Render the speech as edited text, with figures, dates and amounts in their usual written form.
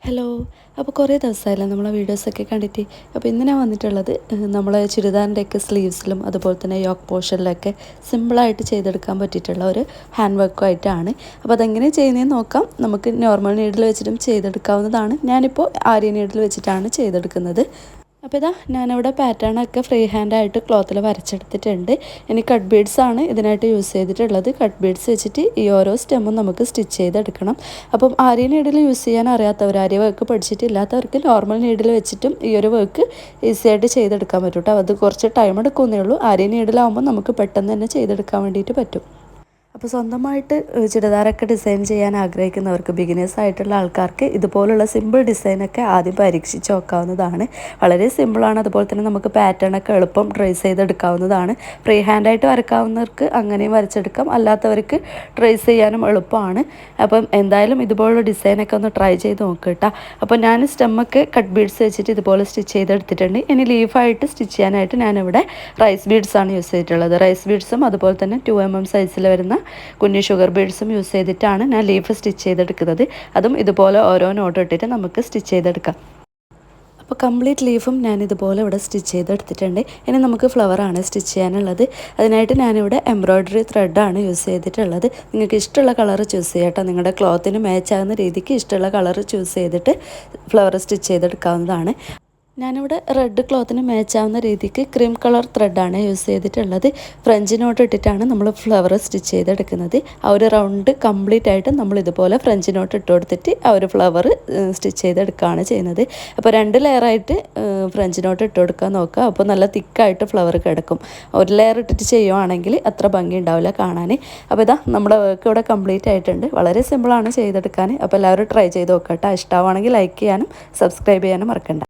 Hello. അപ്പോൾ കുറേ ദിവസമായില്ലേ നമ്മളെ വീഡിയോസൊക്കെ കണ്ടിട്ട്. അപ്പോൾ ഇന്ന് ഞാൻ വന്നിട്ടുള്ളത് നമ്മളെ ചുരിദാറിൻ്റെയൊക്കെ സ്ലീവ്സിലും അതുപോലെ തന്നെ യോക്ക് പോർഷനിലൊക്കെ സിമ്പിളായിട്ട് ചെയ്തെടുക്കാൻ പറ്റിയിട്ടുള്ള ഒരു ഹാൻഡ് വർക്കുമായിട്ടാണ്. അപ്പോൾ അതെങ്ങനെ ചെയ്യുന്നതെന്ന് നോക്കാം. നമുക്ക് നോർമൽ നീഡിൽ വെച്ചിട്ടും ചെയ്തെടുക്കാവുന്നതാണ്. ഞാനിപ്പോൾ ആര്യ നീഡിൽ വെച്ചിട്ടാണ് ചെയ്തെടുക്കുന്നത്. അപ്പോൾ ഇതാ ഞാനിവിടെ പാറ്റേണൊക്കെ ഫ്രീ ഹാൻഡായിട്ട് ക്ലോത്തിൽ വരച്ചെടുത്തിട്ടുണ്ട്. ഇനി കട്ട് ബീഡ്സാണ് ഇതിനായിട്ട് യൂസ് ചെയ്തിട്ടുള്ളത്. കട്ട് ബീഡ്സ് വെച്ചിട്ട് ഈ ഓരോ സ്റ്റെമ്മും നമുക്ക് സ്റ്റിച്ച് ചെയ്തെടുക്കണം. അപ്പം ആര്യ നീഡിൽ യൂസ് ചെയ്യാൻ അറിയാത്തവർ, ആര്യ വർക്ക് പഠിച്ചിട്ടില്ലാത്തവർക്ക് നോർമൽ നീഡിൽ വെച്ചിട്ടും ഈ ഒരു വർക്ക് ഈസി ആയിട്ട് ചെയ്തെടുക്കാൻ പറ്റും കേട്ടോ. അത് കുറച്ച് ടൈം എടുക്കുന്നേ ഉള്ളൂ. ആര്യ നീഡിലാവുമ്പോൾ നമുക്ക് പെട്ടെന്ന് തന്നെ ചെയ്തെടുക്കാൻ വേണ്ടിയിട്ട് പറ്റും. അപ്പോൾ സ്വന്തമായിട്ട് ചുരിദാറൊക്കെ ഡിസൈൻ ചെയ്യാൻ ആഗ്രഹിക്കുന്നവർക്ക്, ബിഗിനേഴ്സ് ആയിട്ടുള്ള ആൾക്കാർക്ക് ഇതുപോലുള്ള സിമ്പിൾ ഡിസൈനൊക്കെ ആദ്യം പരീക്ഷിച്ച് നോക്കാവുന്നതാണ്. വളരെ സിമ്പിളാണ്. അതുപോലെ തന്നെ നമുക്ക് പാറ്റേണൊക്കെ എളുപ്പം ട്രേസ് ചെയ്തെടുക്കാവുന്നതാണ്. ഫ്രീ ഹാൻഡായിട്ട് വരക്കാവുന്നവർക്ക് അങ്ങനെയും വരച്ചെടുക്കാം, അല്ലാത്തവർക്ക് ട്രേസ് ചെയ്യാനും എളുപ്പമാണ്. അപ്പം എന്തായാലും ഇതുപോലുള്ള ഡിസൈനൊക്കെ ഒന്ന് ട്രൈ ചെയ്ത് നോക്കുക കേട്ടോ. അപ്പോൾ ഞാൻ സ്റ്റെമ്മൊക്കെ കട്ട് ബീഡ്സ് വെച്ചിട്ട് ഇതുപോലെ സ്റ്റിച്ച് ചെയ്തെടുത്തിട്ടുണ്ട്. ഇനി ലീഫായിട്ട് സ്റ്റിച്ച് ചെയ്യാനായിട്ട് ഞാനിവിടെ റൈസ് ബീഡ്സാണ് യൂസ് ചെയ്തിട്ടുള്ളത്. റൈസ് ബീഡ്സും അതുപോലെ തന്നെ 2mm സൈസിൽ വരുന്ന കുഞ്ഞു ഷുഗർ ബീഡ്സും യൂസ് ചെയ്തിട്ടാണ് ഞാൻ ലീഫ് സ്റ്റിച്ച് ചെയ്തെടുക്കുന്നത്. അതും ഇതുപോലെ ഓരോ നോട്ട് ഇട്ടിട്ട് നമുക്ക് സ്റ്റിച്ച് ചെയ്തെടുക്കാം. അപ്പോൾ കംപ്ലീറ്റ് ലീഫും ഞാൻ ഇതുപോലെ ഇവിടെ സ്റ്റിച്ച് ചെയ്തെടുത്തിട്ടുണ്ട്. ഇനി നമുക്ക് ഫ്ലവറാണ് സ്റ്റിച്ച് ചെയ്യാനുള്ളത്. അതിനായിട്ട് ഞാനിവിടെ എംബ്രോയ്ഡറി ത്രെഡാണ് യൂസ് ചെയ്തിട്ടുള്ളത്. നിങ്ങൾക്ക് ഇഷ്ടമുള്ള കളർ ചൂസ് ചെയ്യാം കേട്ടോ. നിങ്ങളുടെ ക്ലോത്തിന് മാച്ചാകുന്ന രീതിക്ക് ഇഷ്ടമുള്ള കളർ ചൂസ് ചെയ്തിട്ട് ഫ്ലവർ സ്റ്റിച്ച് ചെയ്തെടുക്കാവുന്നതാണ്. ഞാനിവിടെ റെഡ് ക്ലോത്തിന് മാച്ചാവുന്ന രീതിക്ക് ക്രീം കളർ ത്രെഡാണ് യൂസ് ചെയ്തിട്ടുള്ളത്. ഫ്രഞ്ച് നോട്ട് ഇട്ടിട്ടാണ് നമ്മൾ ഫ്ലവർ സ്റ്റിച്ച് ചെയ്തെടുക്കുന്നത്. ആ ഒരു റൗണ്ട് കംപ്ലീറ്റ് ആയിട്ട് നമ്മൾ ഇതുപോലെ ഫ്രഞ്ച് നോട്ട് ഇട്ട് കൊടുത്തിട്ട് ആ ഒരു ഫ്ലവർ സ്റ്റിച്ച് ചെയ്തെടുക്കുകയാണ് ചെയ്യുന്നത്. അപ്പോൾ 2 ലെയറായിട്ട് ഫ്രഞ്ച് നോട്ട് ഇട്ട് കൊടുക്കാൻ നോക്കുക. അപ്പോൾ നല്ല തിക്കായിട്ട് ഫ്ലവർ കിടക്കും. ഒരു ലെയർ ഇട്ടിട്ട് ചെയ്യുവാണെങ്കിൽ അത്ര ഭംഗി ഉണ്ടാവില്ല കാണാൻ. അപ്പോൾ ഇതാ നമ്മുടെ വർക്ക് ഇവിടെ കംപ്ലീറ്റ് ആയിട്ടുണ്ട്. വളരെ സിമ്പിളാണ് ചെയ്തെടുക്കാൻ. അപ്പോൾ എല്ലാവരും ട്രൈ ചെയ്ത് നോക്കാം കേട്ടോ. ഇഷ്ടമാണെങ്കിൽ ലൈക്ക് ചെയ്യാനും സബ്സ്ക്രൈബ് ചെയ്യാനും മറക്കണ്ട.